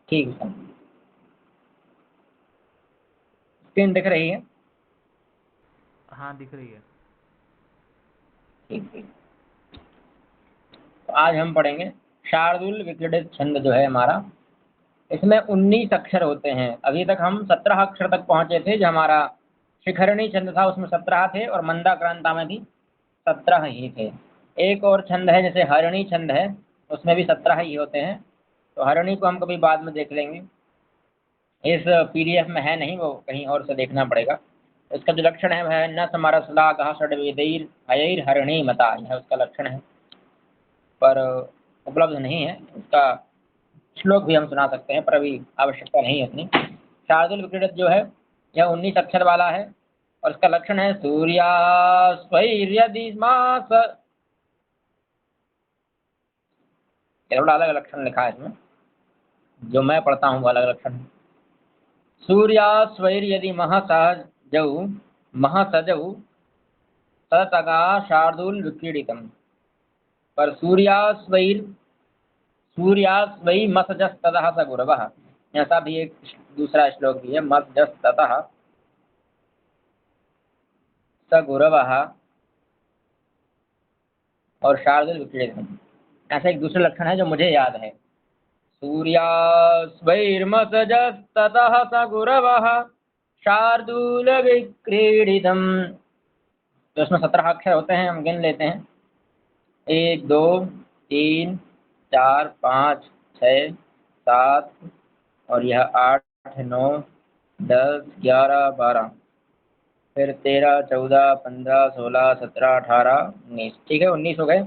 ठीक है, स्क्रीन दिख रही है? हाँ दिख रही है। ठीक ठीक। तो आज हम पढ़ेंगे शार्दूल विक्रीडित छंद जो है हमारा। इसमें 19 अक्षर होते हैं। अभी तक हम 17 अक्षर तक पहुंचे थे। जो हमारा शिखरणी छंद था उसमें 17 थे और मंदाक्रांता में भी 17 ही थे। एक और छंद है जैसे हरिणी छंद है, उसमें भी 17 ही होते हैं। तो हरिणी को हम कभी बाद में देख लेंगे, इस पीडीएफ में है नहीं, वो कहीं और से देखना पड़ेगा। इसका जो लक्षण है वह है न समरसलागः षड्वेदैर् हयैर् हरिणी मता, यह उसका लक्षण है, पर उपलब्ध नहीं है। इसका श्लोक भी हम सुना सकते हैं पर अभी आवश्यकता नहीं है इतनी। शार्दुल विक्रीडित जो है यह 19 अक्षर वाला है और इसका लक्षण है सूर्यास्वैर्यदि मास। थोड़ा अलग लक्षण लिखा है इसमें, जो मैं पढ़ता हूँ वो अलग लक्षण है। सूर्यास्वैर्यदि महसजौ महसजौ ततगा शार्दूल विक्रीडितम्। पर सूर्यास्वै मसजस्ततः स गुरवः, ऐसा भी एक दूसरा श्लोक भी है, मसजस्ततः स गुरवः और शार्दूल विक्रीडितम्। ऐसा एक दूसरा लक्षण है जो मुझे याद है। सूर्यास्वैर्मसजस्ततः स गुरवः शार्दूल विक्रीडितम्। तो इसमें 17 अक्षर होते हैं, हम गिन लेते हैं। 1 2 3 4 5 6 7 और यह 8 9 10 11 12, फिर 13 14 15 16 17 18 19। ठीक है, 19 हो गए।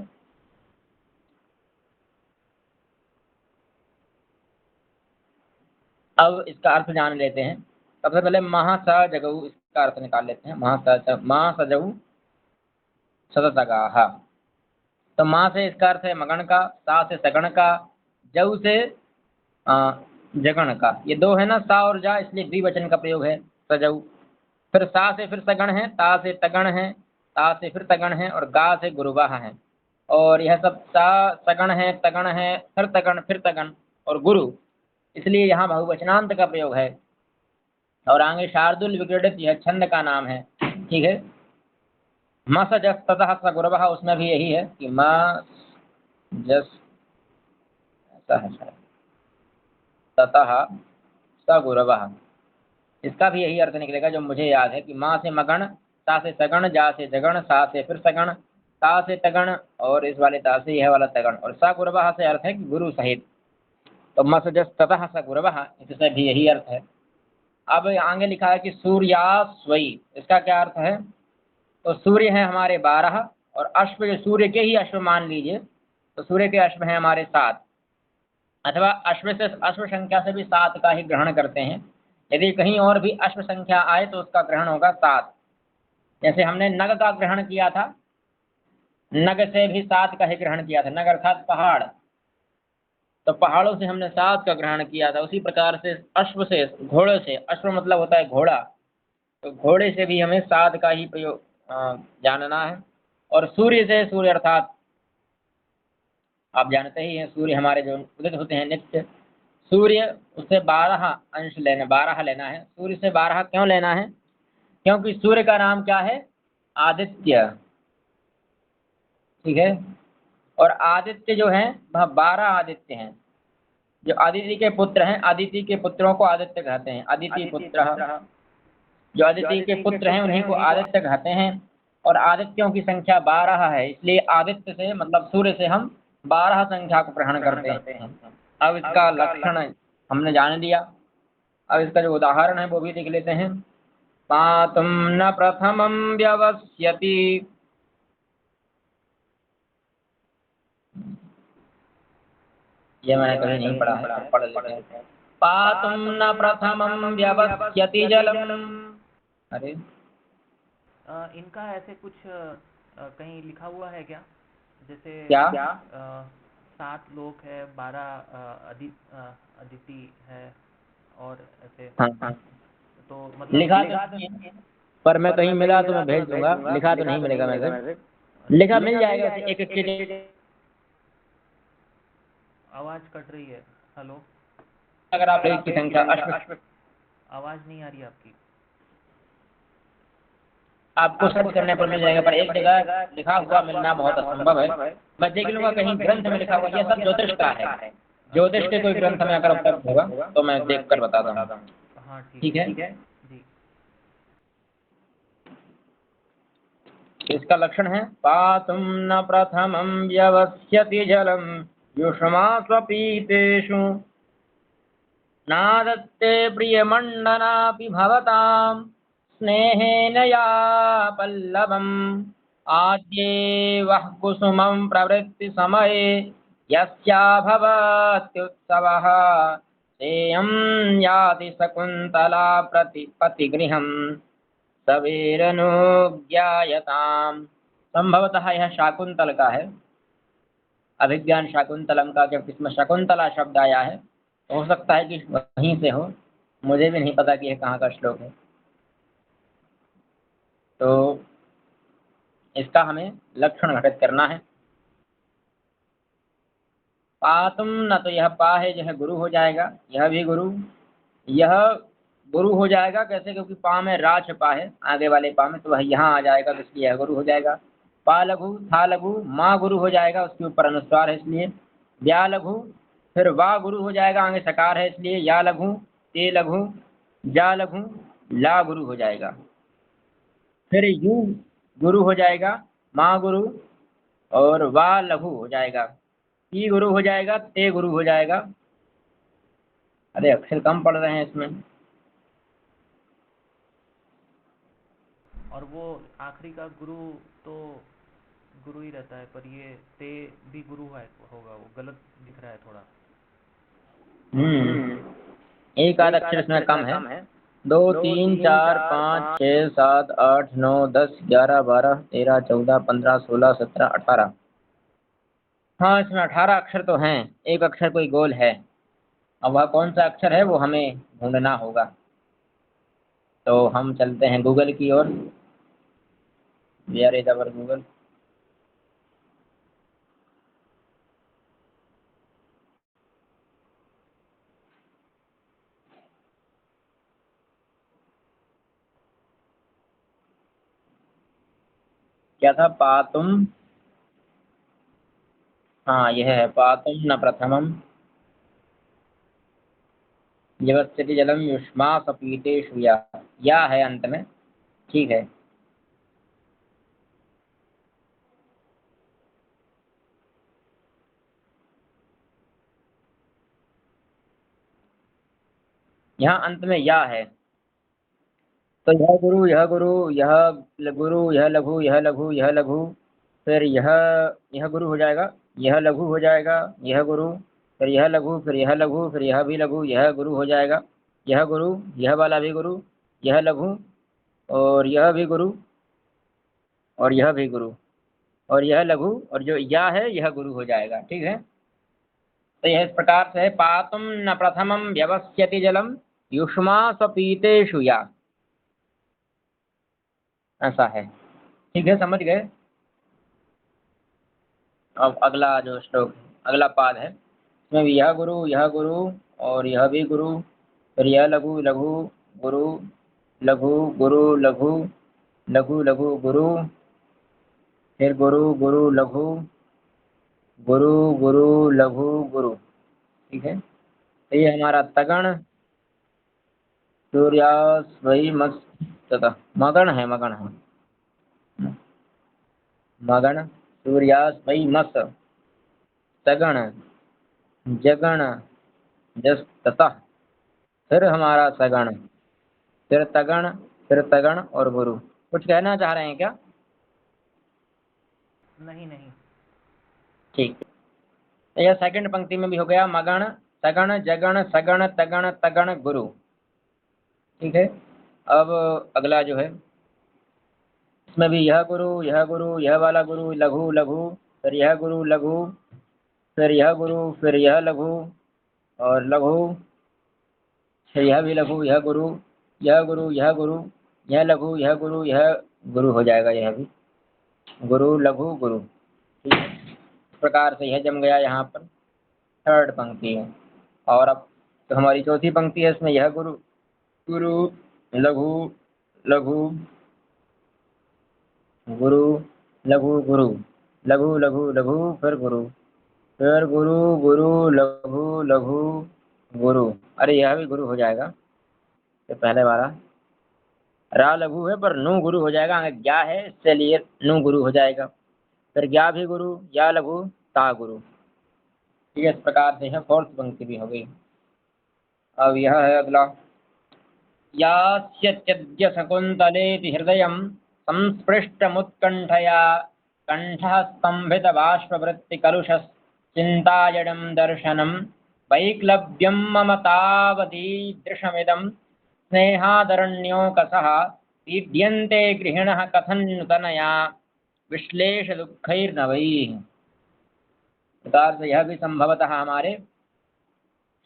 अब इसका अर्थ जान लेते हैं। सबसे पहले महासजगौ, इसका अर्थ निकाल लेते हैं। महासजौ सततगाः। तो माँ से इसका अर्थ है मगन का, सा से सगण का, जऊ से जगण का। ये दो है ना, सा और जा, इसलिए द्विवचन का प्रयोग है सजऊ। फिर सा से फिर सगण है, ता से तगण है, ता से फिर तगण है और गा से गुरुवाह है। और यह सब सा सगण है, तगण है, फिर तगण और गुरु, इसलिए यहाँ बहुवचनांत का प्रयोग है। और आगे शार्दुल विक्रीडित यह छंद का नाम है। ठीक है, मस जस ततः स गुरवः, उसमें भी यही है कि म जस, ऐसा है शायद, ततः स गुरवः, इसका भी यही अर्थ निकलेगा जो मुझे याद है कि माँ से मगण, ता से सगण, जा से जगण, सा से फिर सगण, ता से तगण और इस वाले ता से यह वाला तगण और स गुरवः से अर्थ है कि गुरु सहित। तो मस जस ततः स गुरवः, इससे भी यही अर्थ है। अब आगे लिखा है कि सूर्यास्वै, इसका क्या अर्थ है? तो सूर्य है हमारे 12 और अश्व, जो सूर्य के ही अश्व मान लीजिए, तो सूर्य के अश्व हैं हमारे 7, अथवा अश्व से अश्व संख्या से भी 7 का ही ग्रहण करते हैं। यदि कहीं और भी अश्व संख्या आए तो उसका ग्रहण होगा 7। जैसे हमने नग का ग्रहण किया था, नग से भी 7 का ही ग्रहण किया था। नग अर्थात पहाड़, तो पहाड़ों से हमने 7 का ग्रहण किया था। उसी प्रकार से अश्व से, घोड़े से, अश्व मतलब होता है घोड़ा, तो घोड़े से भी हमें 7 का ही प्रयोग जानना है। और सूर्य से, सूर्य अर्थात आप जानते ही हैं, सूर्य हमारे जो उदित होते हैं नित्य, सूर्य, उससे 12 अंश लेना, 12 लेना है। सूर्य से 12 क्यों लेना है? क्योंकि सूर्य का नाम क्या है? आदित्य। ठीक है, और आदित्य जो है वह 12 आदित्य हैं। जो आदित्य के पुत्र हैं, आदित्य के पुत्रों को आदित्य कहते हैं, आदित्य पुत्र। जो आदित्य के पुत्र हैं उन्हीं को आदित्य कहते हैं। और आदित्यों की संख्या 12 है, इसलिए आदित्य से मतलब सूर्य से हम 12 संख्या को ग्रहण करते हैं। अब इसका लक्षण हमने जान लिया। अब इसका जो उदाहरण है वो भी देख लेते हैं। पातुम न प्रथमं व्यवस्यति, ये मैंने कभी नहीं पढ़ा है तो पढ़ लेते हैं। पातुम न प्रथमं व्यवस्यति जलम। अरे इनका ऐसे कुछ कहीं लिखा हुआ है क्या? जैसे क्या? 7 लोक है, 12 अदिति है और ऐसे, हाँ, तो मतलब लिखा तो नहीं है, पर मैं कहीं मिला तो मैं भेज दूंगा। लिखा तो नहीं मिलेगा मैसेज, लिखा मिल जाएगा वैसे एक एक के। आवाज कट रही है। हेलो, अगर आप एक की संख्या अश्व, आवाज नहीं आ रही आपकी। आपको सर्च करने पर मिल जाएगा, पर एक जगह लिखा हुआ मिलना बहुत असंभव है। मैं देख लूंगा कहीं ग्रंथ में लिखा हुआ, यह सब ज्योतिष का है। ज्योतिष के कोई ग्रंथ में अगर उपलब्ध होगा तो मैं देख कर बताता हूँ। हाँ ठीक है। जी। इसका लक्षण है पातुम न प्रथमं व्यवस्यति जलम युष्मा स्वपीतेषु नादत्ते प्रियमण्डनापि भवतां स्नेहेन या पल्लवम् आद्ये वः कुसुमं प्रवृत्ति समये यस्या भवत्युत्सवः सेयं याति शकुन्तला पतिगृहम् सवेरनुज्ञायताम्। संभवतः यह शाकुंतल का है। अभिज्ञान शाकुंतलम का जब इसमें शकुंतला शब्द आया है तो हो सकता है कि वहीं से हो, मुझे भी नहीं पता कि यह कहाँ का श्लोक है। तो इसका हमें लक्षण घटित करना है। पातुम न, तो यह पा है जो है गुरु हो जाएगा, यह भी गुरु, यह गुरु हो जाएगा। कैसे? क्योंकि पा में राज पा है आगे वाले पा में, तो वह यहाँ आ जाएगा, तो इसलिए यह गुरु हो जाएगा। पा लघु था लघु माँ गुरु हो जाएगा, उसके ऊपर अनुस्वार है इसलिए। व्या लघु, फिर वा गुरु हो जाएगा, आगे सकार है इसलिए। या लघु, ते लघु, जा लघु, ला गुरु हो जाएगा। फिर यू गुरु हो जाएगा, माँ गुरु, और वा लघु हो जाएगा। ई गुरु हो जाएगा, ते गुरु हो जाएगा। अरे अक्षर कम पढ़ रहे हैं इसमें। और वो आखिरी का गुरु तो गुरु ही रहता है, पर ये ते भी गुरु है होगा, वो गलत दिख रहा है थोड़ा। एक आध अक्षर इसमें कम है। 2 3 4 5 6 7 8 9 10 11 12 13 14 15 16 17 18। हाँ, इसमें 18 अक्षर तो हैं, एक अक्षर कोई गोल है। अब वह कौन सा अक्षर है वो हमें ढूंढना होगा। तो हम चलते हैं गूगल की ओर। Where is our Google. क्या था? पातुम, हाँ यह है पातुम न प्रथमम व्यवस्थिति जलम युष्मा सपीतेषु या है अंत में। ठीक है। यहाँ अंत में या है, तो यह गुरु, यह गुरु, यह गुरु, यह लघु, यह लघु, यह लघु, फिर यह गुरु हो जाएगा, यह लघु हो जाएगा, यह गुरु, फिर यह लघु, फिर यह लघु, फिर यह भी लघु, यह गुरु हो जाएगा। यह गुरु, यह वाला भी गुरु, यह लघु, और यह भी गुरु, और यह भी गुरु, और यह लघु, और जो या है यह गुरु हो जाएगा। ठीक है। तो यह इस प्रकार से है पातुम न प्रथमम व्यवस्यति जलम युष्मा स्वपीतेषु या, ऐसा है। ठीक है, समझ गए। अब अगला जो श्लोक, अगला पाद है, इसमें भी यह गुरु और यह भी गुरु, फिर यह लघु लघु गुरु, लघु गुरु लघु, लघु लघु गुरु, फिर गुरु गुरु लघु, गुरु गुरु लघु गुरु। ठीक है। तो ये हमारा तगण सूर्यास वही मस तथा मगण है, मगण है, मगण सूर्यास वही मस तगण जगण जस तथा, फिर हमारा सगण, फिर तगण और गुरु। कुछ कहना चाह रहे हैं क्या? नहीं नहीं। ठीक। तो यह सेकंड पंक्ति में भी हो गया, मगण सगण जगण सगण तगण तगण गुरु। ठीक है। अब अगला जो है, इसमें भी यह गुरु, यह गुरु, यह वाला गुरु, लघु लघु, फिर यह गुरु लघु, फिर यह गुरु, फिर यह लघु और लघु, फिर यह भी लघु, यह गुरु, यह गुरु, यह गुरु, यह लघु, यह गुरु, यह गुरु हो जाएगा, यह भी गुरु लघु गुरु। ठीक है। इस प्रकार से यह जम गया यहाँ पर, थर्ड पंक्ति है। और अब तो हमारी चौथी पंक्ति है, इसमें यह गुरु, गुरु, लघु, लघु, गुरु, लघु, गुरु, लघु, लघु, लघु, फिर गुरु, फिर गुरु, गुरु, लघु, लघु, गुरु। अरे यह भी गुरु हो जाएगा, तो पहले वाला रा लघु है पर नू गुरु हो जाएगा, आगे ज्ञा है इससे लिए नू गुरु हो जाएगा, फिर ज्ञा भी गुरु, या लघु, ता गुरु। ठीक है, इस प्रकार से है, फोर्थ पंक्ति भी हो गई। अब यह है अगला, यास्यत्यद्य शकुन्तलेति हृदयं संस्पृष्टमुत्कण्ठया कण्ठः स्तम्भितबाष्पवृत्तिकलुषश्चिन्ताजडं दर्शनं वैक्लव्यं मम तावदीदृशमिदं स्नेहादरण्योकसः पीड्यन्ते गृहिणः कथन्नुतनया विश्लेषदुःखैर्नवैः। प्रकार से यह भी संभवतः हमारे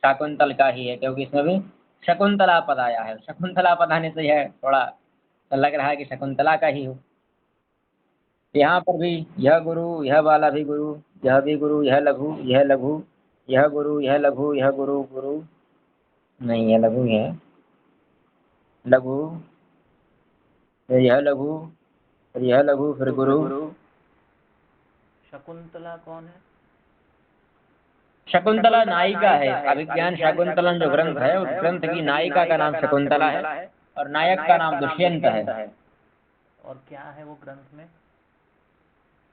शाकुंतल का ही है, क्योंकि इसमें भी शकुंतला पद आया है। शकुंतला पद आने से यह थोड़ा लग रहा है कि शकुंतला का ही हो। यहाँ पर भी यह गुरु, यह वाला भी गुरु, यह भी गुरु, यह लघु, यह लघु, यह गुरु, यह लघु, यह गुरु, गुरु नहीं, यह लघु है, लघु, यह लघु, फिर यह लघु, फिर गुरु। शकुंतला कौन है? शकुंतला नायिका है। अभिज्ञान शाकुंतलम जो ग्रंथ है, उस ग्रंथ की नायिका का नाम शकुंतला है और नायक का नाम दुष्यंत है। और क्या है वो ग्रंथ में?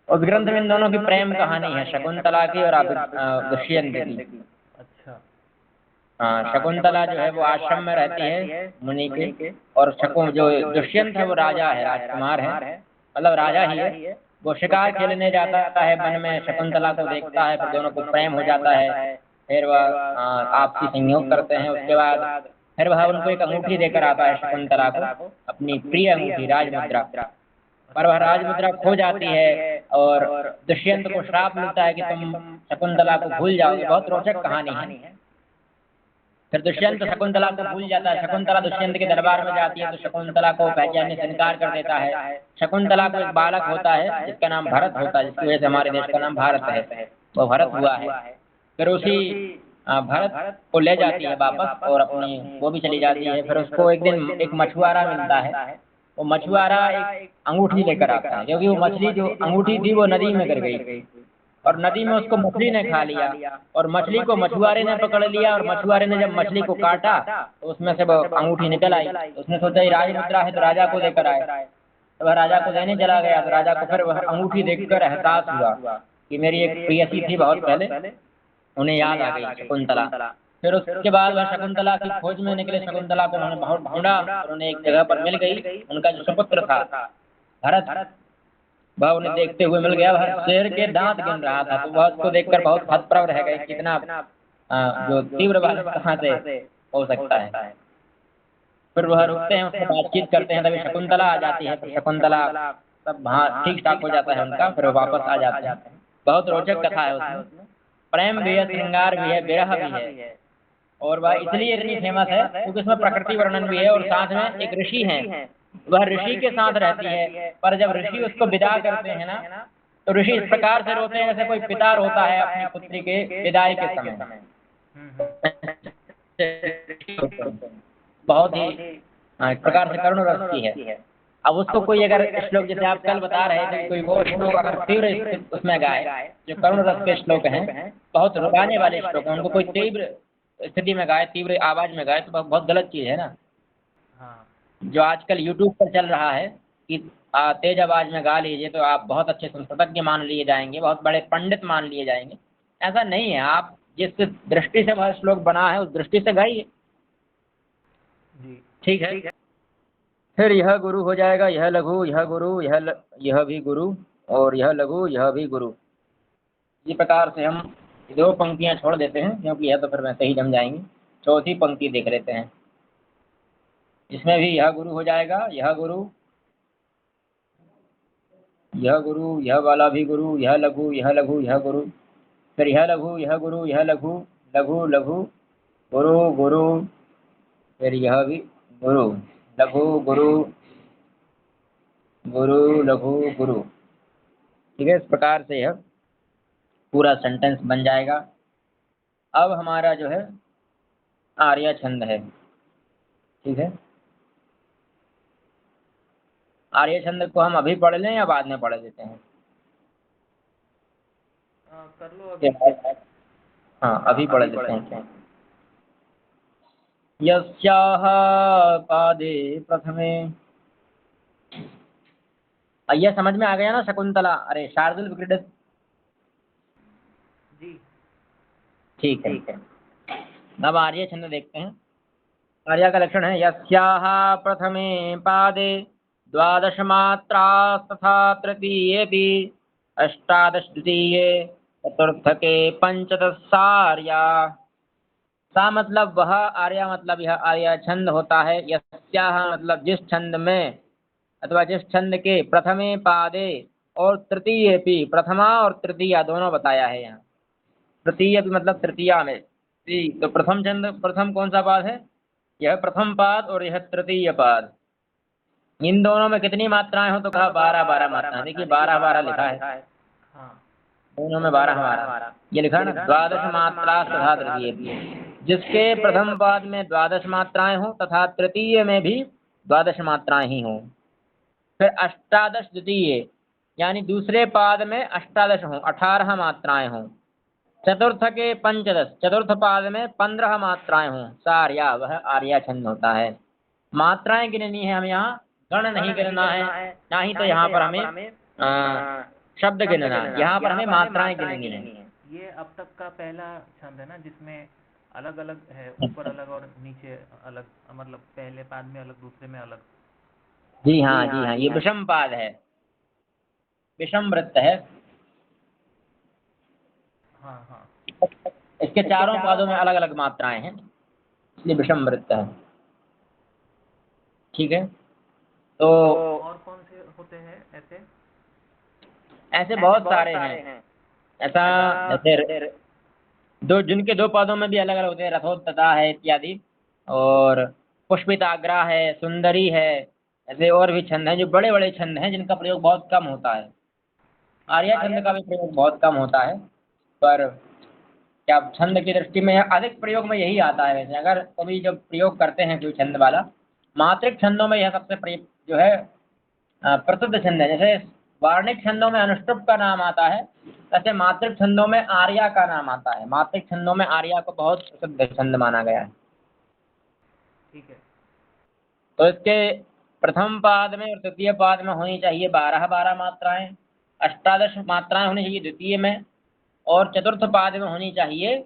उस ग्रंथ में इन दोनों की प्रेम कहानी है, शकुंतला की और दुष्यंत की। अच्छा। हाँ, शकुंतला जो है वो आश्रम में रहती है मुनि के, और जो दुष्यंत है वो राजा है, राजकुमार है, मतलब राजा ही है। वो शिकार खेलने जाता है वन में, शकुंतला को देखता है, फिर दोनों को प्रेम हो जाता है, फिर वह आपसी संयोग करते हैं। उसके बाद फिर वह उनको एक अंगूठी देकर आता है शकुंतला को, अपनी प्रिय अंगूठी राजमुद्रा, पर वह राजमुद्रा खो जाती है और दुष्यंत को श्राप मिलता है कि तुम शकुंतला को भूल जाओगे। बहुत रोचक कहानी है। फिर दुष्यंत शकुंतला को भूल जाता है। शकुंतला दुष्यंत के दरबार में जाती है तो शकुंतला को पहचानने से इनकार कर देता है। शकुंतला को एक बालक होता है जिसका नाम भरत होता है, जिसकी वजह से हमारे देश का नाम भारत है, वो भरत हुआ है। फिर उसी भरत को ले जाती है वापस और अपनी वो भी चली जाती है। फिर उसको एक दिन एक मछुआरा मिलता है, वो मछुआरा एक अंगूठी लेकर आता है, क्योंकि वो मछली जो अंगूठी थी वो नदी में गिर गई और नदी में उसको मछली ने खा लिया और मछली को मछुआरे ने पकड़ लिया। और मछुआरे ने जब मछली को काटा तो उसमें से वो अंगूठी निकल आई। उसने सोचा ये राजमुद्रा है तो राजा को लेकर आए, तो वह राजा को देने चला गया। तो राजा को फिर वह अंगूठी देखकर एहसास हुआ कि मेरी एक प्रेयसी थी बहुत पहले, उन्हें याद आ गई शकुंतला। फिर उसके बाद वह शकुंतला की खोज में निकले। शकुंतला को उन्होंने बहुत ढूंढा और उन्हें एक जगह पर मिल गई। उनका जो सुपुत्र था भरत, वह उन्हें देखते हुए मिल गया। वह शेर के दांत गिन रहा था, तो वह उसको देखकर बहुत हतप्रभ रह गए, कितना जो तीव्र बात कहाँ से हो सकता है। फिर वह रुकते हैं, उससे बातचीत करते हैं, तभी शकुंतला आ जाती है। फिर शकुंतला सब हाँ ठीक ठाक हो जाता है उनका, फिर वापस आ जाते हैं। बहुत रोचक कथा है उसमें, प्रेम भी है, श्रृंगार भी है, विरह भी है। और वह इसलिए इतनी फेमस है क्योंकि इसमें प्रकृति वर्णन भी है और साथ में एक ऋषि हैं, वह ऋषि के साथ रहती है। पर जब ऋषि उसको विदा करते हैं ना, तो ऋषि इस प्रकार से रोते हैं जैसे कोई पिता रोता है अपनी पुत्री के विदाई के समय। बहुत ही एक प्रकार से करुण रस की है। अब उसको कोई अगर श्लोक, जैसे आप कल बता रहे थे, कोई वो श्लोक अगर तीव्र उसमें गाए, जो करुण रस के श्लोक हैं, बहुत रुलाने वाले श्लोक हैं, उनको कोई तीव्र स्थिति में गाए, तीव्र आवाज में गाए, तो बहुत गलत चीज है ना। हाँ। जो आजकल यूट्यूब पर चल रहा है कि तेज आवाज में गा लीजिए तो आप बहुत अच्छे संस्कृतज्ञ मान लिए जाएंगे, बहुत बड़े पंडित मान लिए जाएंगे। ऐसा नहीं है, आप जिस दृष्टि से वह श्लोक बना है उस दृष्टि से गाइए। ठीक है। फिर यह गुरु हो जाएगा, यह लघु, यह गुरु, यह भी गुरु, और यह लघु, यह भी गुरु। इसी प्रकार से हम दो पंक्तियां छोड़ देते हैं क्योंकि यह तो फिर वैसे ही जम जाएंगे। चौथी पंक्ति देख लेते हैं, इसमें भी यह गुरु हो जाएगा, यह गुरु, यह गुरु, यह वाला भी गुरु, यह लघु, यह लघु, यह गुरु, फिर यह लघु, यह गुरु, यह लघु, लघु, लघु, गुरु, गुरु, फिर यह भी गुरु, लघु, गुरु, गुरु, लघु, गुरु। ठीक है, इस प्रकार से यह पूरा सेंटेंस बन जाएगा। अब हमारा जो है आर्य छंद है। ठीक है, आर्य छंद को हम अभी पढ़ लें या बाद में पढ़ लेते हैं? कर लो अभी। हाँ, अभी पढ़ लेते हैं। यस्याह पादे प्रथमे, यह समझ में आ गया ना शकुंतला, अरे शार्दुल विक्रीडित। जी। ठीक है, अब आर्य छंद देखते हैं। आर्या का लक्षण है यस्याह प्रथमे पादे द्वादश मात्रा तथा तृतीये भी अष्टादश द्वितीये चतुर्थके पंचदश सार्या। सा मतलब वह, आर्या मतलब यह आर्या छंद होता है। यस्याह मतलब जिस छंद में अथवा जिस छंद के प्रथमे पादे और तृतीय भी, प्रथमा और तृतीया दोनों बताया है यहाँ। तृतीय भी मतलब तृतीया में तो प्रथम छंद, प्रथम कौन सा पाद है? यह प्रथम पाद और यह तृतीय पाद। इन दोनों में कितनी मात्राएं हो तो कहा 12 मात्राएं। देखिए 12 लिखा है, हाँ। दोनों में 12 ये लिखा है ना, द्वादश मात्रा तथा तृतीय। जिसके प्रथम पाद में द्वादश मात्राएं हो तथा तृतीय में भी द्वादश मात्राएं ही हो। फिर अष्टादश द्वितीय, यानी दूसरे पाद में अष्टादश हो, 18 मात्राएं हो। चतुर्थ के पंचदश, चतुर्थ पाद में 15 मात्राएं हों। सार्या वह आर्या छंद होता है। मात्राएं गिननी है, हम यहाँ गण नहीं गिनना है, ना ही तो यहाँ पर हमें शब्द गिनना है, यहाँ पर हमें मात्राएं गिननी है। ये अब तक का पहला छंद है ना, जिसमें अलग अलग है, ऊपर अलग और नीचे अलग, मतलब पहले पाद में अलग, दूसरे में अलग। जी हाँ, जी हाँ, ये विषम पाद है, विषम वृत्त है। हाँ हाँ। इसके चारों पादों में अलग अलग मात्राएं हैं, इसलिए विषम वृत्त है। ठीक है, तो और कौन से होते हैं ऐसे? ऐसे बहुत सारे हैं। ऐसा जैसे दो, जिनके दो पादों में भी अलग अलग होते हैं, रथोत्तता है इत्यादि, और पुष्पिताग्रा है, सुंदरी है। ऐसे और भी छंद हैं जो बड़े बड़े छंद हैं, जिनका प्रयोग बहुत कम होता है। आर्या छंद का भी प्रयोग बहुत कम होता है, पर क्या छंद की दृष्टि में अधिक प्रयोग में यही आता है। वैसे अगर कभी जब प्रयोग करते हैं कोई छंद वाला, मात्रिक छंदों में यह सबसे जो है प्रसिद्ध छंद है। जैसे वार्णिक छंदों में अनुष्टुप का नाम आता है, वैसे मात्रिक छंदों में आर्या का नाम आता है। मात्रिक छंदों में आर्या को बहुत प्रसिद्ध छंद माना गया है। ठीक है। तो इसके प्रथम पाद में और तृतीय पाद में होनी चाहिए 12 मात्राएं, अष्टादश मात्राएं होनी चाहिए द्वितीय में, और चतुर्थ पाद में होनी चाहिए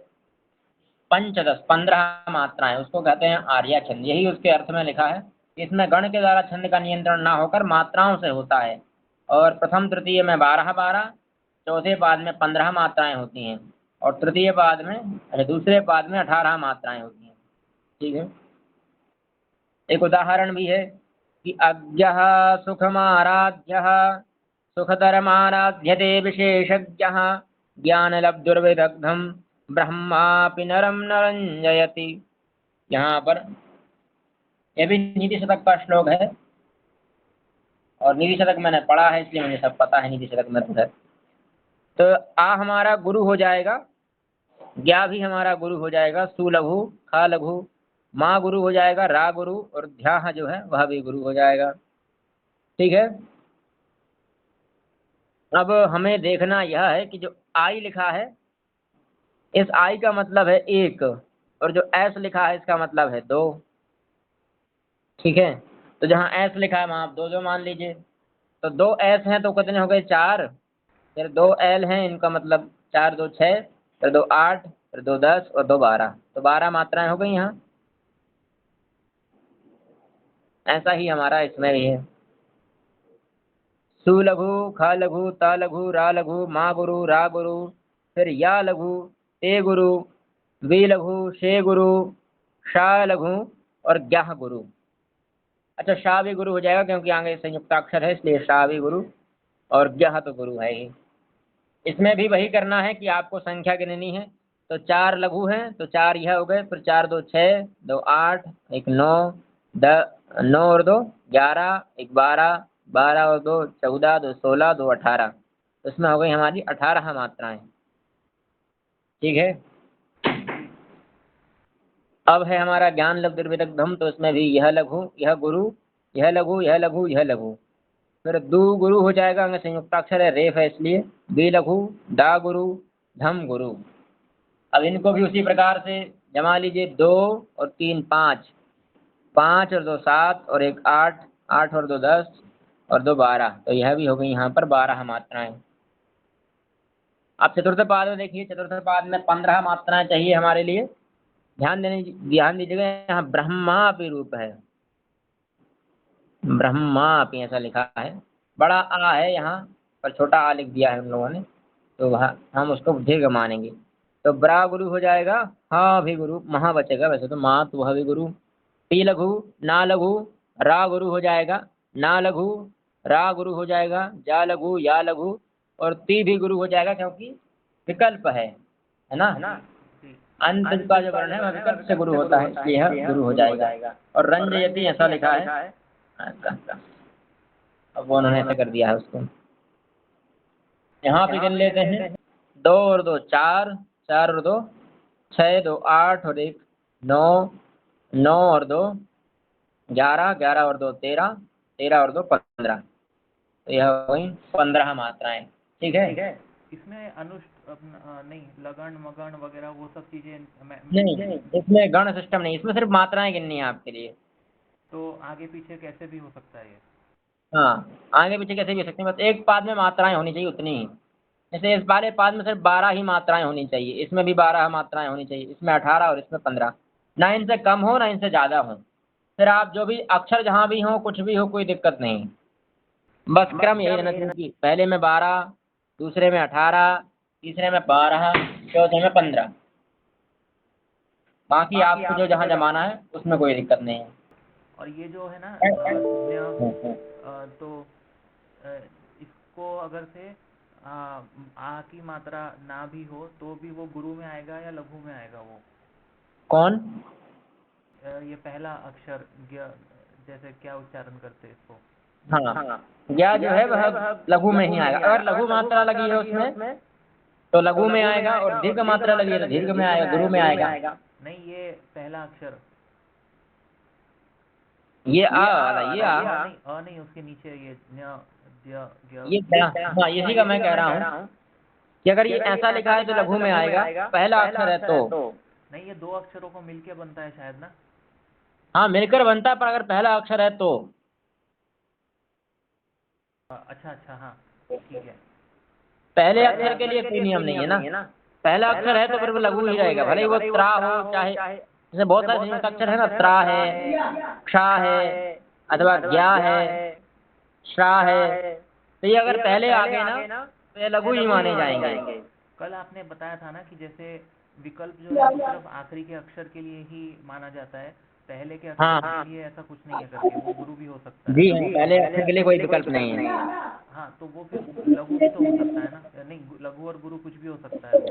पंचदश 15 मात्राएं। उसको कहते हैं आर्या छंद। यही उसके अर्थ में लिखा है। इसमें गण के द्वारा छंद का नियंत्रण ना होकर मात्राओं से होता है। और प्रथम तृतीय में 12, चौथे पाद में 15 मात्राएं होती हैं, और तृतीय पाद में, अरे दूसरे पाद में 18 मात्राएं होती हैं। ठीक है, एक उदाहरण भी है कि अज्ञ सुखमाराध्य सुखतरमाराध्यते विशेषज्ञ ज्ञानलब्धुर्विदग्धम ब्रह्मापि नरम नरंजयति। यहाँ पर यह भी नीति शतक का श्लोक है, और नीति शतक मैंने पढ़ा है इसलिए मुझे सब पता है। नीति शतक में तो आ हमारा गुरु हो जाएगा, ज्ञा भी हमारा गुरु हो जाएगा, सु लघु खा लघु, माँ गुरु हो जाएगा, रा गुरु, और ध्या जो है वह भी गुरु हो जाएगा। ठीक है, अब हमें देखना यह है कि जो आई लिखा है, इस आई का मतलब है एक, और जो एस लिखा है इसका मतलब है दो। ठीक है, तो जहाँ एस लिखा है वहाँ आप दो दो मान लीजिए। तो दो एस हैं तो कितने हो गए? 4। फिर दो एल हैं, इनका मतलब 4 2 6, फिर 2 8, फिर 2 10 और 2 12, तो 12 मात्राएं हो गई यहाँ। ऐसा ही हमारा इसमें भी है। सु लघु ख लघु त लघु रा लघु, माँ गुरु रा गुरु, फिर या लघु ते गुरु, वी लघु शे गुरु, शा लघु और ज्ञाह गुरु। अच्छा, शाह भी गुरु हो जाएगा क्योंकि आगे संयुक्ताक्षर है, इसलिए शाह भी गुरु, और ज्ञाह तो गुरु है ही। इसमें भी वही करना है कि आपको संख्या गिननी है। तो 4 लघु हैं तो 4 यह हो गए, फिर 4 2 6, 2 8, 1 9, 9 और 2 11, 1 12, 12 और 2 14, 2 16, 2 18। तो इसमें हो गई हमारी 18 मात्राएं। ठीक है, अब है हमारा ज्ञान लघु दीर्घ तो इसमें भी यह लघु, यह गुरु, यह लघु, यह लघु, यह लघु। फिर दू गुरु हो जाएगा, अंग संयुक्ताक्षर है, रेफ है इसलिए। बी लघु, डा गुरु, धम गुरु। अब इनको भी उसी प्रकार से जमा लीजिए। 2 और 3 5, 5 और 2 7 और 1 8, 8 और 2 10 और 2 12। तो यह भी हो गई यहाँ पर 12 मात्राएं। अब चतुर्थ पाद में देखिए, चतुर्थ पाद में 15 मात्राएं चाहिए हमारे लिए। ध्यान दीजिएगा, यहाँ ब्रह्मापि रूप है, ब्रह्मापि ऐसा लिखा है। बड़ा आ है यहाँ पर, छोटा आ लिख दिया है हम लोगों ने, तो वह हम उसको दीर्घ मानेंगे। तो ब्रा गुरु हो जाएगा, हा भी गुरु, महा बचेगा वैसे तो, माँ तो वह भी गुरु। टी लघु, ना लघु, रा गुरु हो जाएगा, ना लघु, रा गुरु हो जाएगा, जा लघु, या लघु, और ती भी गुरु हो जाएगा क्योंकि विकल्प है ना। जी अंत का जो वर्ण है वह विकल्प से गुरु होता है, इसलिए यह गुरु हो जाएगा। और रंजयति ऐसा लिखा है, अब वो उन्होंने ऐसा कर दिया है उसको। यहाँ पे गिन लेते हैं, 2 और 2 4, 4 और 2 6, 2 8 और 1 9, 9 और 2 11, 11 और 2 13, 13 और 2 15। तो यह हुई 15 मात्राएं। ठीक है। इसमें नहीं, लगन मगन वगैरह वो सब चीजें नहीं, इसमें गण सिस्टम नहीं, इसमें सिर्फ मात्राएं गिननी है आपके लिए। तो आगे पीछे कैसे भी हो सकता है ये? हाँ, आगे पीछे कैसे भी हो सकते हैं, बस एक पाद में मात्राएं होनी चाहिए उतनी ही। जैसे इस वाले पाद में सिर्फ 12 ही मात्राएं होनी चाहिए, इसमें भी 12 मात्राएं होनी चाहिए, इसमें 18 और इसमें 15। ना इनसे कम हो ना इनसे ज़्यादा हो। फिर आप जो भी अक्षर जहाँ भी हो, कुछ भी हो, कोई दिक्कत नहीं। बस क्रम यही रहना चाहिए कि पहले में 12, दूसरे में 18, तीसरे में 12, चौथे में 15। बाकी आपको जो जहाँ जमाना है उसमें कोई दिक्कत नहीं है। और ये जो है ना हम्म। तो इसको अगर से आ की मात्रा ना भी हो तो भी वो गुरु में आएगा या लघु में आएगा वो? कौन? ये पहला अक्षर जैसे क्या उच्चारण करते हैं इसको? हाँ, या जो है वह लघु में ही आएगा। अगर लघु मात्रा लगी है उसमें तो लघु में आएगा, और दीर्घ मात्रा लगी है तो दीर्घ में आएगा, गुरु में आएगा। नहीं, ये पहला अक्षर, ये आ वाला, ये आ, नहीं उसके नीचे ये न्य, द्य, ग्य। ये हाँ, इसी का मैं कह रहा हूँ कि अगर ये ऐसा लिखा है तो लघु में आएगा, पहला अक्षर है तो। नहीं, ये 2 अक्षरों को मिलके बनता है शायद ना? हाँ, मिलकर बनता है, पर अगर पहला अक्षर है तो। अच्छा अच्छा, हाँ ठीक है। पहले अक्षर के लिए कोई नियम नहीं है ना। पहला अक्षर है तो फिर वो लघु ही रहेगा, भले ही वो त्रा हो, चाहे जैसे बहुत सारे संयुक्त अक्षर है ना, त्रा है, क्षा है, अथवा ज्ञा है, श्रा है, तो ये अगर पहले आ गए ना तो ये लघु ही माने जाएंगे। कल आपने बताया था ना कि जैसे विकल्प जो है वो सिर्फ आखिरी के अक्षर के लिए ही माना जाता है, पहले के अक्षर के लिए ऐसा कुछ नहीं है करके, वो गुरु भी हो सकता है। जी हाँ, पहले अक्षर के लिए कोई विकल्प नहीं है। हाँ, तो वो फिर लघु भी तो हो सकता है ना? नहीं, लघु और गुरु कुछ भी हो सकता है वो।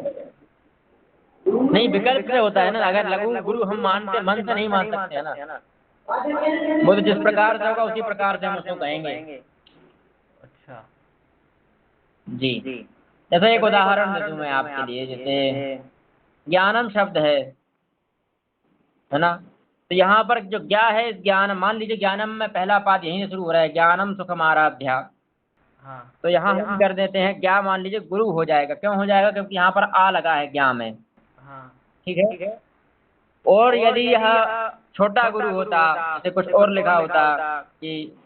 नहीं, विकल्प से होता है ना। अगर लघु गुरु हम मानते, मन से नहीं मान सकते है ना, वो तो जिस प्रकार से होगा उसी प्रकार से हम उसको कहेंगे। अच्छा जी, जैसे एक उदाहरण दे दूं मैं आपके लिए, जैसे ज्ञानम शब्द है ना, तो यहाँ पर जो ज्ञा है, इस ज्ञान, मान लीजिए ज्ञानम में पहला पाद यहीं से शुरू हो रहा है, ज्ञानम सुखम आराध्या। हाँ, तो यहाँ हम कर देते हैं ज्ञा, मान लीजिए गुरु हो जाएगा। क्यों हो जाएगा? क्योंकि यहाँ पर आ लगा है ज्ञा में। हाँ ठीक है। और यदि यह छोटा गुरु होता, जैसे कुछ और लिखा होता कि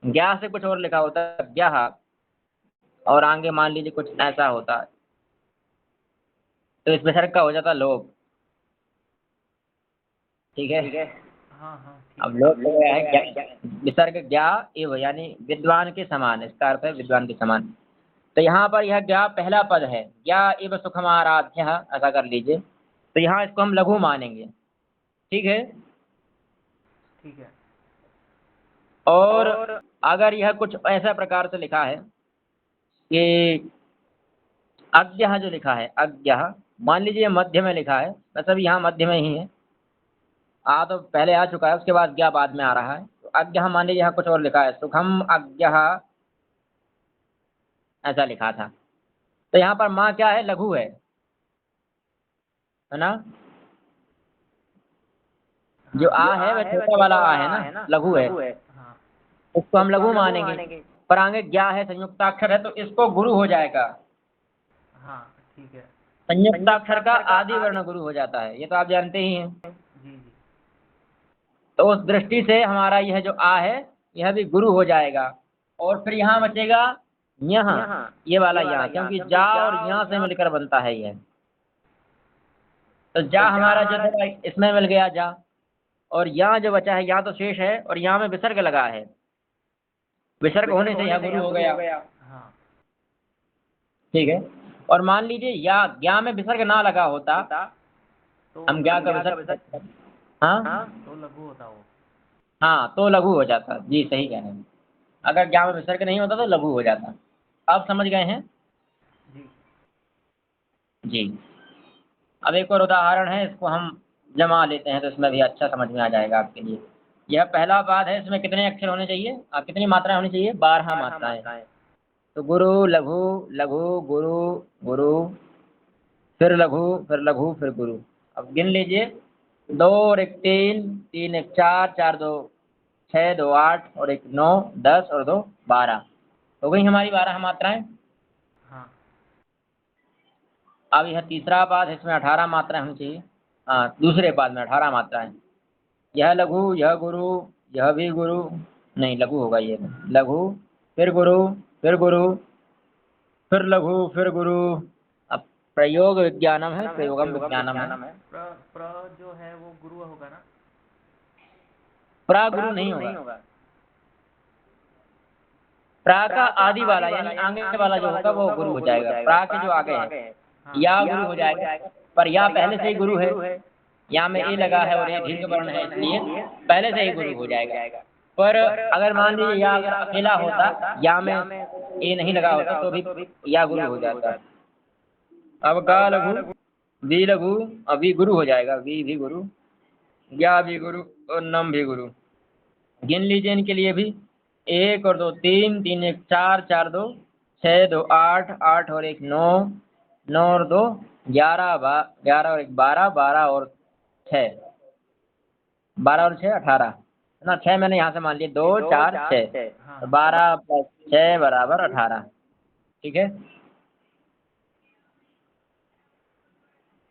ज्ञा से कुछ और लिखा होता, ज्ञा, और आगे मान लीजिए कुछ ऐसा होता, तो इस विसर्ग का हो जाता लोप। ठीक है। हाँ हाँ अब लोप हो गया है, विसर्ग ज्ञा एव, यानी विद्वान के समान, इसका अर्थ है विद्वान के समान। तो यहाँ पर यह ज्ञा पहला पद है, ज्ञा एव सुखमाराध्य, ऐसा कर लीजिए। तो यहाँ इसको हम लघु मानेंगे। ठीक है। ठीक है। और अगर यह कुछ ऐसा प्रकार से लिखा है कि अज्ञ जो लिखा है, अज्ञ, मान लीजिए मध्य में लिखा है, बस अभी यहाँ मध्य में ही है, आ तो पहले आ चुका है, उसके बाद ज्ञा बाद में आ रहा है। तो अज्ञ मान लीजिए यहाँ कुछ और लिखा है, सुखम अज्ञ, ऐसा लिखा था। तो यहाँ पर माँ क्या है? लघु है ना। जो आ है वह छोटा वाला आ है ना, लघु है, हाँ उसको हम लघु मानेंगे। पर आगे ज्ञा है, संयुक्ताक्षर है, तो इसको गुरु हो जाएगा। हाँ ठीक है। संयुक्ताक्षर का आदि वर्ण गुरु हो जाता है, ये तो आप जानते ही हैं। जी जी। तो उस दृष्टि से हमारा यह जो आ है यह भी गुरु हो जाएगा। और फिर यहाँ बचेगा यहाँ, ये वाला यहाँ, क्योंकि जा और यहाँ से मिलकर बनता है यह। तो जा हमारा जो था इसमें मिल गया जा, और यहाँ जो बचा है यहाँ तो शेष है, और यहाँ में विसर्ग लगा है, विसर्ग होने से यह गुरु हो गया। हाँ ठीक है। और मान लीजिए या ज्ञा में विसर्ग ना लगा होता, तो हम ज्ञा का विसर्ग, हाँ तो लघु होता वो। हाँ, तो लघु हो जाता। जी सही कह रहे हैं, अगर ज्ञा में विसर्ग नहीं होता तो लघु हो जाता। आप समझ गए हैं? जी जी। अब एक और उदाहरण है, इसको हम जमा लेते हैं तो इसमें भी अच्छा समझ में आ जाएगा आपके लिए। यह पहला पाद है, इसमें कितने अक्षर होने चाहिए, कितनी मात्राएं होनी चाहिए? 12 मात्राएं। तो गुरु, लघु, लघु, गुरु, गुरु, फिर लघु, फिर लघु, फिर गुरु। अब गिन लीजिए, 2 और 1 3, 3 1 4, 4 2 6, 2 8 और 1 9, 10 और 2 12 हो गई हमारी 12 मात्राएं। हाँ अब यह तीसरा पाद है, इसमें 18 मात्राएं होनी चाहिए। हाँ, दूसरे पाद में 18 मात्राएं। यह लघु, यह गुरु, यह भी गुरु, नहीं लघु होगा ये, लघु, फिर गुरु, फिर गुरु, फिर लघु, फिर गुरु। अब प्रयोग विज्ञानम है, प्रयोगम विज्ञानम है। प्र जो है वो गुरु होगा ना? प्रा गुरु नहीं होगा, प्रा का आदि वाला यानी आगे वाला जो होगा वो गुरु हो जाएगा। प्रा के जो आगे है या गुरु हो जाएगा, पर या पहले से ही गुरु है, या में ए लगा है और ये दीर्घ वर्ण है, इसलिए पहले से ही गुरु हो जाएगा। पर अगर मान लीजिए या अगर अकेला होता, या में ए नहीं लगा होता, तो भी या गुरु हो जाता। अब गा लघु, वी लघु, अभी गुरु हो जाएगा, वी भी गुरु, या भी गुरु और नम भी गुरु। गिन लीजिए इनके लिए भी, 1 और 2 3, 3 1 4, 4 2 6, 2 8, 8 और 1 9, 9 और 2 11, 11 और 1 12, 12 और 6, 12 और 6 18 ना, 6 मैंने यहाँ से मान लिया, 2 4 6, 12 + 6 = 18। ठीक है,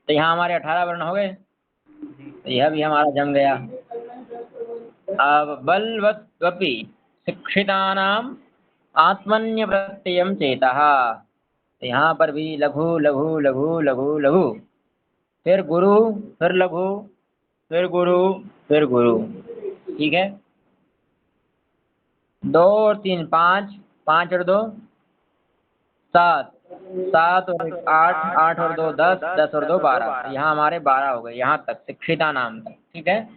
तो यहाँ हमारे 18 वर्ण हो गए, तो यह भी हमारा जम गया। अब बलवत्वपि शिक्षितानाम आत्मन्य प्रत्ययम चेतः, तो यहाँ पर भी लघु लघु लघु लघु लघु, फिर गुरु, फिर लघु, फिर गुरु, फिर गुरु। ठीक है, 2 और 3 5, 5 और 2 7, 7 और 1 8, 8 और 2 10, 10 और 2 12, यहाँ हमारे 12 हो गए, यहाँ तक शिक्षिता नाम तक। ठीक है,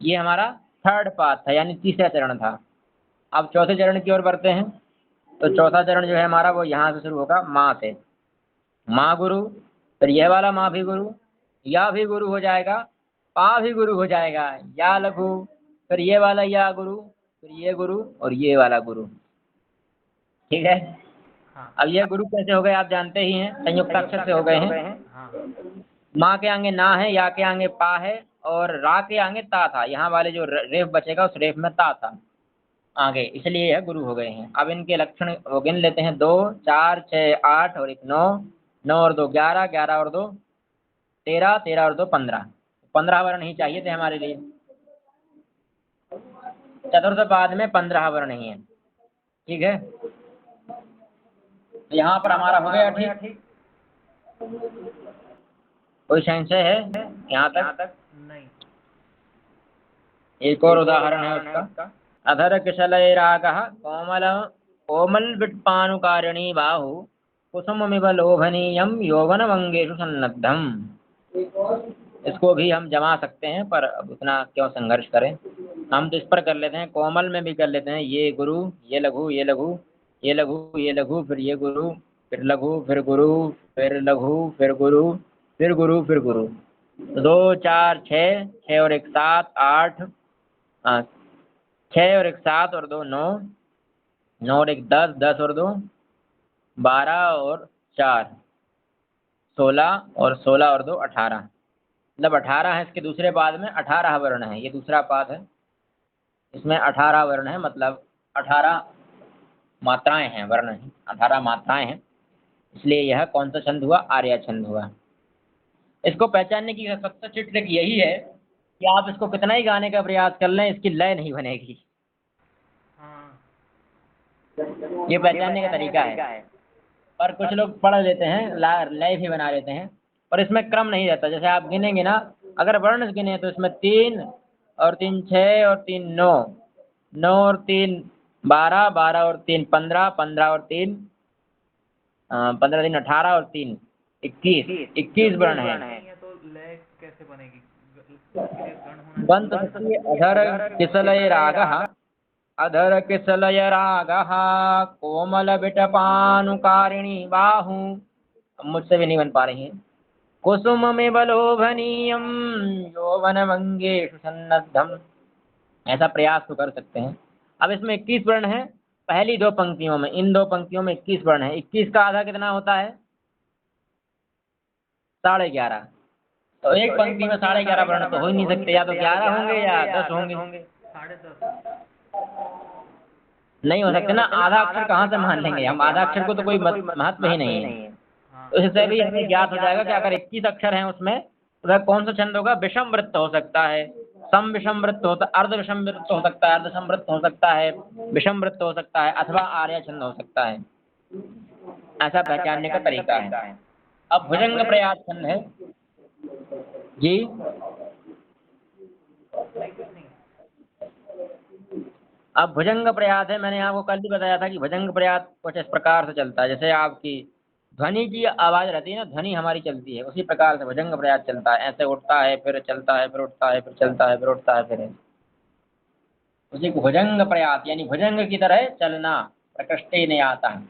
ये हमारा थर्ड पार्ट था, यानी तीसरा चरण था। अब चौथे चरण की ओर बढ़ते हैं। तो चौथा चरण जो है हमारा वो यहाँ से शुरू होगा, माँ से। माँ गुरु, फिर यह वाला माँ भी गुरु, या भी गुरु हो जाएगा, पा भी गुरु हो जाएगा, या लघु, फिर ये वाला या गुरु, फिर ये गुरु और ये वाला गुरु। ठीक है, अब ये गुरु कैसे हो गए आप जानते ही हैं, संयुक्ताक्षर से हो गए हैं। माँ के आगे ना है, या के आगे पा है, और रा के आगे ता था। यहाँ वाले जो रेफ बचेगा उस रेफ में ता था आगे, इसलिए यह गुरु हो गए हैं। अब इनके लक्षण वो गिन लेते हैं, 2 4 6 8 और 1 9, 9 और 2 11, 11 और 2 13, 13 और 2 15, 15 वर्ण ही चाहिए थे हमारे लिए। चतुर्थ पाद में 15 वर्ण ही है। ठीक है, तो यहाँ पर हमारा हो गया ठीक। कोई संशय है यहाँ तक? नहीं। एक और उदाहरण है उसका, अधर कुशलैरागः कोमलविट्पानुकारिणी बाहु कुसुममिव लोभनीयं यौवनमंगेषु सन्नद्धम्। इसको भी हम जमा सकते हैं, पर अब उतना क्यों संघर्ष करें, हम तो इस पर कर लेते हैं, कोमल में भी कर लेते हैं। ये गुरु, ये लघु, ये लघु, ये लघु, ये लघु, फिर ये गुरु, फिर लघु, फिर गुरु, फिर लघु, फिर गुरु, फिर गुरु, फिर गुरु। 2 4 6, 6 और 1 7 8, 6 और 1 7 और 2 9, 9 और 1 10, 10 और 2 12 और 4 16 और 16 और 2 18। मतलब 18 है, इसके दूसरे पाद में 18 वर्ण है, ये दूसरा पाद है, इसमें 18 वर्ण है, मतलब 18 मात्राएं हैं, वर्ण हैं, 18 मात्राएं हैं, इसलिए यह कौन सा छंद हुआ? आर्या छंद हुआ। इसको पहचानने की सबसे अच्छी ट्रिक यही है कि आप इसको कितना ही गाने का प्रयास कर लें, इसकी लय नहीं बनेगी। हाँ, ये पहचानने का तरीका है। पर कुछ लोग पढ़ लेते हैं, लय भी बना लेते हैं, पर इसमें क्रम नहीं रहता। जैसे आप गिनेंगे ना, अगर वर्ण गिने तो इसमें 3 और 3 6 और 3 9, 9 और 3 12, 12 और 3 15, 15 और 3 15 3 18 और 3 21, 21 वर्ण है। नहीं है तो लय कैसे बनेगी? उसके लिए गण होना बंत चाहिए। अधर किसलय रागः, अधर किसलय रागः, कोमल बिटपानुकारिणी बाहु, मुझसे भी नहीं बन पा रही है। कुसुम में बलोभनीयम यौवन मंगेशु सन्नद्धम, ऐसा प्रयास तो कर सकते हैं। अब इसमें 21 वर्ण है, पहली 2 पंक्तियों में, इन 2 पंक्तियों में 21 वर्ण है। 21 का आधा कितना होता है? 11.5। तो एक पंक्ति में 11.5 वर्ण तो हो ही नहीं सकते, या तो 11 होंगे या 10 होंगे। 10.5। नहीं हो सकते ना, आधा अक्षर कहाँ से मान लेंगे हम? आधा अक्षर को तो कोई महत्व ही नहीं है। हाँ, तो इससे भी हमें ज्ञात हो जाएगा कि अगर 21 अक्षर हैं उसमें, तो वह कौन सा छंद होगा? विषम वृत्त हो सकता है, सम विषम वृत्त होता, अर्ध विषम वृत्त हो सकता है, अर्ध समवृत्त हो सकता है, विषम वृत्त हो सकता है, अथवा आर्य छंद हो सकता है। ऐसा पहचानने का तरीका है। अब भुजंग प्रयास छंद है जी। नहीं कुछ नहीं। अब भुजंग प्रयास है, मैंने आपको कल भी बताया था कि भुजंग प्रयास कुछ इस प्रकार से चलता है, जैसे आपकी ध्वनि की आवाज रहती है ना, ध्वनि हमारी चलती है, उसी प्रकार से भुजंग प्रयास चलता है। ऐसे उठता है, फिर चलता है, फिर उठता है, फिर चलता है, फिर उठता है, फिर उसी को भुजंग प्रयास, यानी भुजंग की तरह चलना, प्रकृष्टे ने आता है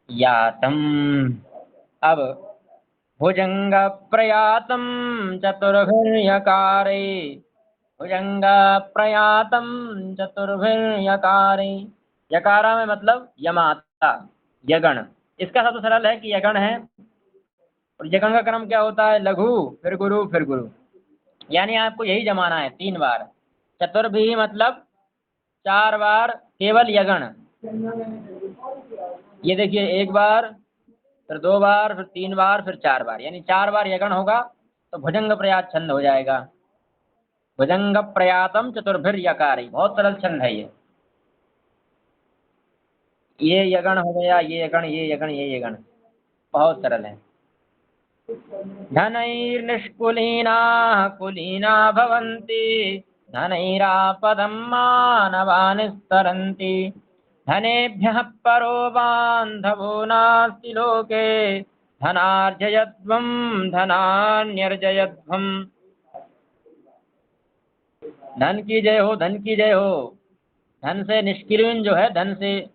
यातम। अब भुजंग प्रयातम चतुर्भिर्यकारे, भुजंग प्रयातम चतुर्भिर्यकारे, यकारा में मतलब यमाता, यगण। इसका सबसे सरल है कि यगण है, और यगण का क्रम क्या होता है? लघु फिर गुरु फिर गुरु, यानी आपको यही जमाना है 3 बार। चतुर्भी मतलब 4 बार केवल यगण। ये देखिए, 1 बार, फिर 2 बार, फिर 3 बार, फिर 4 बार, यानी 4 बार यगण होगा तो भुजंग प्रयात छंद हो जाएगा। भुजंग प्रयातम चतुर्भिर यकारी, बहुत सरल छंद है ये यगण हो गया, ये यगण, ये यगण, ये यगण, बहुत सरल है। धनैर्निष्कुलीनाः कुलीना भवन्ति, धनैरापदं मानवानिस्तरन्ति, धनेभ्यः परो बान्धवो नास्ति लोके, धनार्जयध्वं धनान्यर्जयध्वं। धन की जय हो, धन की जय हो। धन से निष्कुलीन जो है, धन से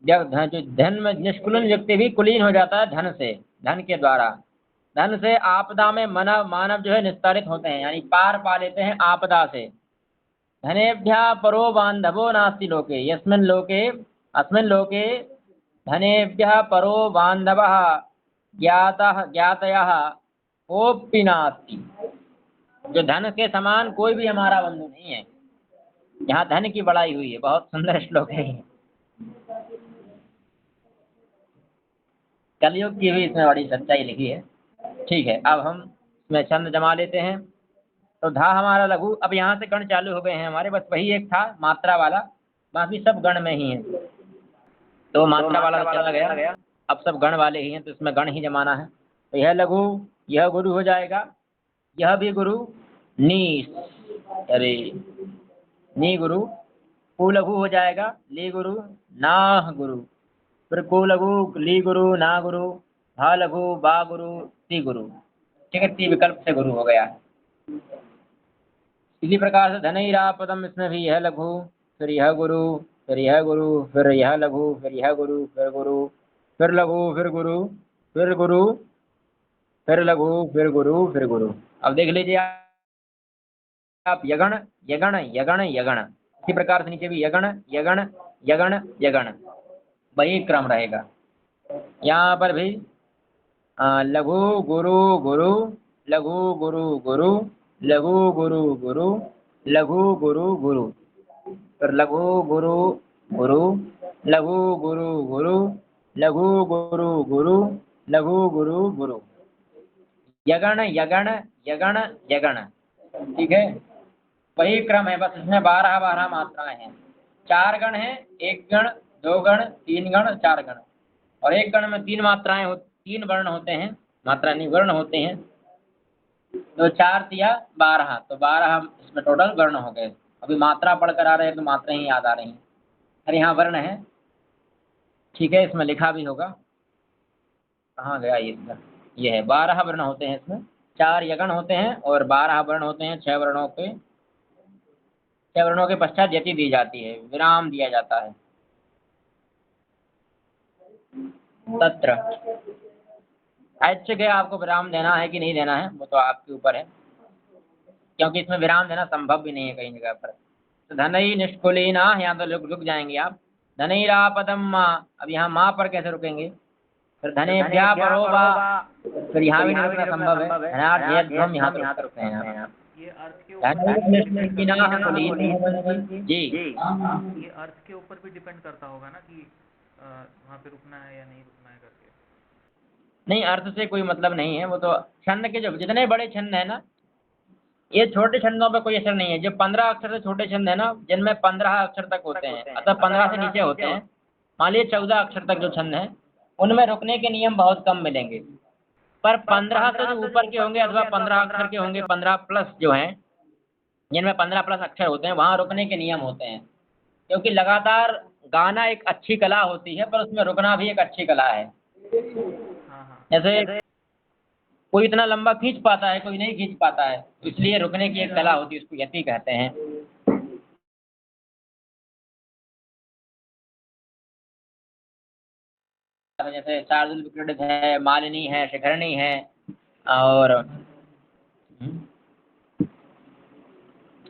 जो धन में निष्कुलीन व्यक्ति भी कुलीन हो जाता है धन से, धन के द्वारा। धन से आपदा में मानव जो है निस्तारित होते हैं, यानी पार पा लेते हैं आपदा से। धनेभ्यः परो बांधवो नास्ति लोके, यस्मिन् लोके अस्मिन् लोके धनेभ्यः परो बांधवः ज्ञातः ज्ञातयः कोऽपि नास्ति। जो धन के समान कोई भी हमारा बंधु नहीं है। यहाँ धन की बड़ाई हुई है, बहुत सुंदर श्लोक है ये। कलयुग की भी इसमें बड़ी सच्चाई लिखी है। ठीक है, अब हम इसमें छंद जमा लेते हैं। तो धा हमारा लघु, अब यहाँ से गण चालू हो गए हैं हमारे, बस वही एक था मात्रा वाला, बाकी सब गण में ही है। तो मात्रा वाला तो चला गया, अब सब गण वाले ही हैं, तो इसमें गण ही जमाना है। तो यह लघु, यह गुरु हो जाएगा, यह भी गुरु, नी, अरे नी गुरु, कु लघु हो जाएगा, ली गुरु, नाह गुरु, फिर कु लघु, ली गुरु, ना गुरु, भा लघु, बा गुरु, ती गुरु। ठीक है, ती विकल्प से गुरु हो गया। इसी प्रकार से धनैरापदम, इसमें भी यह लघु, फिर यह गुरु, फिर यह गुरु, फिर यह लघु, फिर यह गुरु, फिर गुरु, फिर लघु, फिर गुरु, फिर गुरु, फिर लघु, फिर गुरु, फिर गुरु। अब देख लीजिए आप, यगण यगण यगण यगण, इसी प्रकार से नीचे भी यगण यगण यगण यगण, वही क्रम रहेगा। यहाँ पर भी लघु गुरु गुरु, लघु गुरु गुरु, लघु गुरु गुरु, लघु गुरु गुरु। फिर लघु गुरु गुरु, लघु गुरु गुरु, लघु गुरु गुरु, लघु गुरु गुरु। यगण यगण यगण यगण, ठीक है, वही क्रम है, बस इसमें 12 मात्राएं हैं। 4 गण हैं, 1 गण, 2 गण, 3 गण, 4 गण। और एक गण में 3 मात्राएं 3 वर्ण होते हैं, मात्रा नहीं वर्ण होते हैं। तो 4 तिया 12, तो 12 इसमें टोटल वर्ण हो गए। अभी मात्रा पढ़कर आ रहे हैं तो मात्रा ही याद आ रही हैं। अरे यहाँ वर्ण है, ठीक है, इसमें लिखा भी होगा, कहाँ गया ये इसका, ये है 12 वर्ण होते हैं इसमें। 4 यगण होते हैं और 12 वर्ण होते हैं। 6 वर्णों के पश्चात यति दी जाती है, विराम दिया जाता है। तत्र ऐच्छिक है, आपको विराम देना है कि नहीं देना है वो तो आपके ऊपर है, क्योंकि इसमें विराम देना संभव भी नहीं है कहीं जगह पर। तो धनई निष्कुलीना, यहाँ तो रुक जाएंगे आप। धनईरापदम माँ, अब यहाँ माँ पर कैसे रुकेंगे? फिर धनेभ्या परोवा, फिर यहाँ भी नहीं रुकना संभव है। धनाढ्य यहाँ पर रुक सकते हैं आप। ये अर्थ के जी, ये अर्थ के ऊपर भी डिपेंड करता होगा ना कि वहाँ पे रुकना है या नहीं रुकना है करके। नहीं, अर्थ से कोई मतलब नहीं है, वो तो छंद के जो जितने बड़े छंद है ना, ये छोटे छंदों पे कोई असर नहीं है। जो 15 अक्षर से छोटे छंद है ना, जिनमें 15 अक्षर तक होते हैं, अतः 15 से नीचे होते हैं, मान लीजिए 14 अक्षर तक जो छंद है, उनमें रुकने के नियम बहुत कम मिलेंगे। पर 15 से जो ऊपर के होंगे अथवा 15 अक्षर के होंगे, 15 प्लस जो हैं, जिनमें 15 प्लस अक्षर होते हैं, वहाँ रुकने के नियम होते हैं। क्योंकि लगातार गाना एक अच्छी कला होती है, पर उसमें रुकना भी एक अच्छी कला है। जैसे कोई इतना लंबा खींच पाता है, कोई नहीं खींच पाता है, तो इसलिए रुकने की एक कला होती है, उसको यति कहते हैं। जैसे शार्दुल विक्रीडित है, मालिनी है, शिखरणी है, और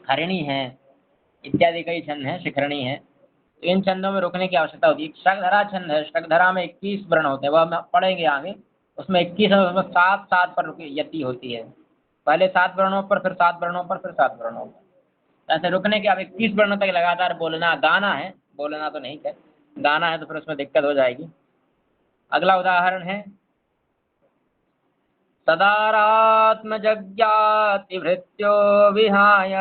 हरिणी है, इत्यादि कई छंद हैं, शिखरणी है। तो इन छंदों में रुकने की आवश्यकता होती है। शकधरा छंद है, शकधरा में 21 वर्ण होते हैं, वह हम पढ़ेंगे आगे। उसमें 21 है, उसमें 7 पर यति होती है। पहले 7 वर्णों पर, फिर 7 वर्णों पर, फिर 7 वर्णों पर। ऐसे रुकने के अब 21 वर्णों तक लगातार बोलना, गाना है, बोलना तो नहीं है, गाना है, तो फिर उसमें दिक्कत हो जाएगी। अगला उदाहरण है सदारात्मजज्ञातिभृत्यो विहाय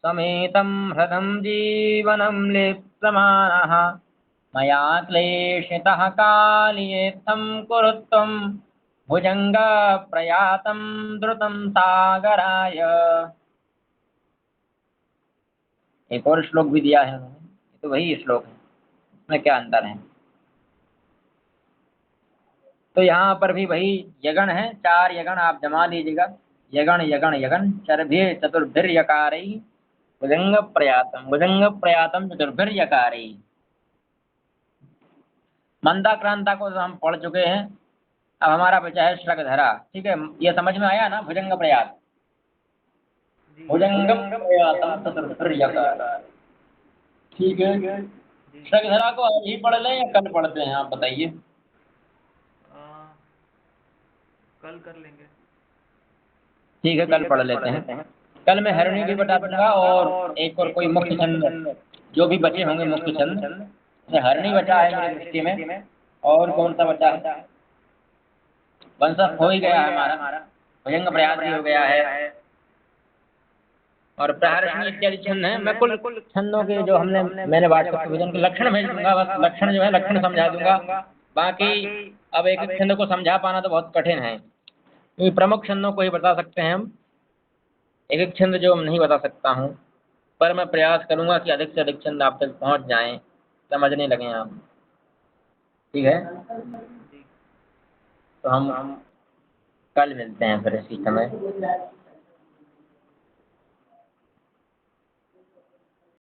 समेतं हृदं जीवनं लिप्यमानः मया क्लेशितः कालियेत्थं कुरुत्वं भुजंग प्रयातं द्रुतं सागराय। एक और श्लोक भी दिया है उन्होंने, तो वही श्लोक है, इसमें क्या अंतर है? तो यहाँ पर भी वही यगण है, 4 यगण आप जमा लीजिएगा। यगण यगण यगण चरभिर चतुर्भिर यकारई भुजंग प्रयातम चतुर्भिर यकारई। मंदा क्रांता को हम पढ़ चुके हैं, अब हमारा बचा है श्रगधरा। ठीक है, ये समझ में आया ना? भुजंग प्रयात, भुजंग प्रयातम चतुर्भिर यकार, ठीक है। श्रगधरा को आज ही पढ़ लें या कल पढ़ते हैं, आप बताइए। कल कर लेंगे। ठीक है, कल पढ़ लेते हैं। कल मैं हरिणी भी बता दूंगा, और एक और कोई मुख्य छंद जो भी बचे होंगे मुख्य छंद। हरिणी बचा है मेरी दृष्टि में, और कौन सा बचा है? वंशक हो ही गया है हमारा, भुजंग प्रयास भी हो गया है, और प्रहर्षणी इत्यादि छंद है। मैं कुल छंदों के जो मैंने व्हाट्सएप पर भेजा उनके लक्षण भेज दूंगा, बस लक्षण जो है लक्षण समझा दूंगा। बाकी अब एक एक छंद को समझा पाना तो बहुत कठिन है, क्योंकि प्रमुख छंदों को ही बता सकते हैं हम, एक एक छंद जो नहीं बता सकता हूँ। पर मैं प्रयास करूंगा कि अधिक से अधिक छंद आप तक पहुँच जाएं, समझने लगें आप। ठीक है, तो हम कल मिलते हैं फिर इसी समय।